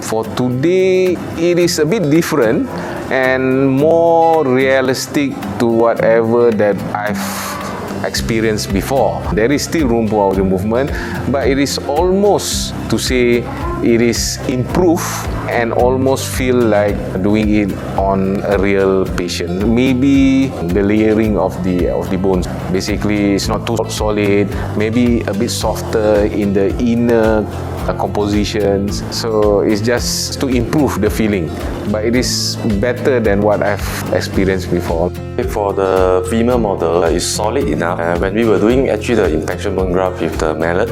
For today, it is a bit different and more realistic to whatever that I've experienced before. There is still room for improvement, but it is almost to say it is improved and almost feel like doing it on a real patient. Maybe the layering of the bones. Basically, it's not too solid, maybe a bit softer in the inner compositions. So it's just to improve the feeling, but it is better than what I've experienced before. For the femur model, it's solid enough. When we were doing actually the infection bone graft with the mallet,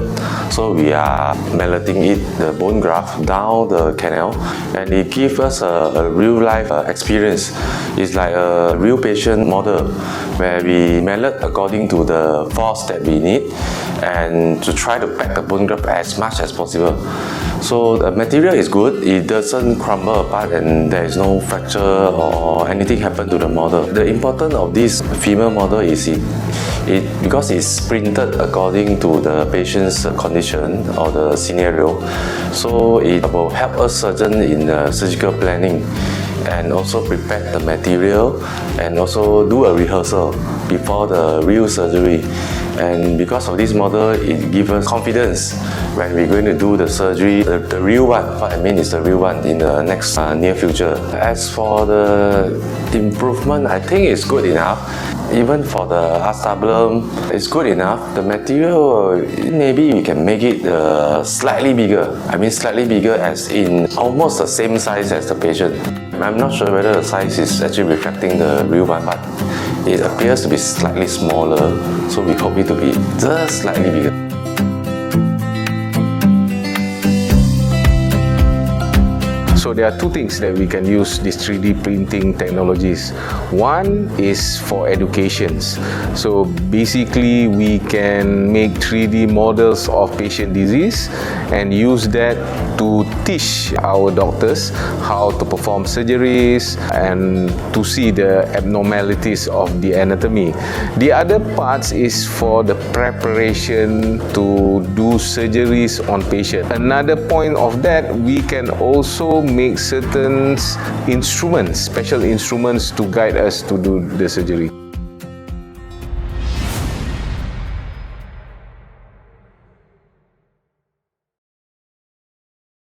so we are malleting it, the bone graft, down the canal, and it gives us a real life experience. It's like a real patient model where we mallet according to the force that we need and to try to pack the bone graft as much as possible. So the material is good, it doesn't crumble apart and there is no fracture or anything happen to the model. The importance of this femur model is because it's printed according to the patient's condition or the scenario, so it will help us surgeon in surgical planning and also prepare the material and also do a rehearsal before the real surgery. And because of this model, it gives us confidence when we're going to do the surgery, the real one. What I mean is the real one in the next near future. As for the improvement, I think it's good enough. Even for the acetabulum, it's good enough. The material, maybe we can make it slightly bigger. I mean slightly bigger as in almost the same size as the patient. I'm not sure whether the size is actually reflecting the real one, but it appears to be slightly smaller, so we hope it to be just slightly bigger. So there are two things that we can use these 3D printing technologies. One is for educations. So basically we can make 3D models of patient disease and use that to teach our doctors how to perform surgeries and to see the abnormalities of the anatomy. The other part is for the preparation to do surgeries on patients. Another point of that, we can also make certain instruments, special instruments to guide us to do the surgery.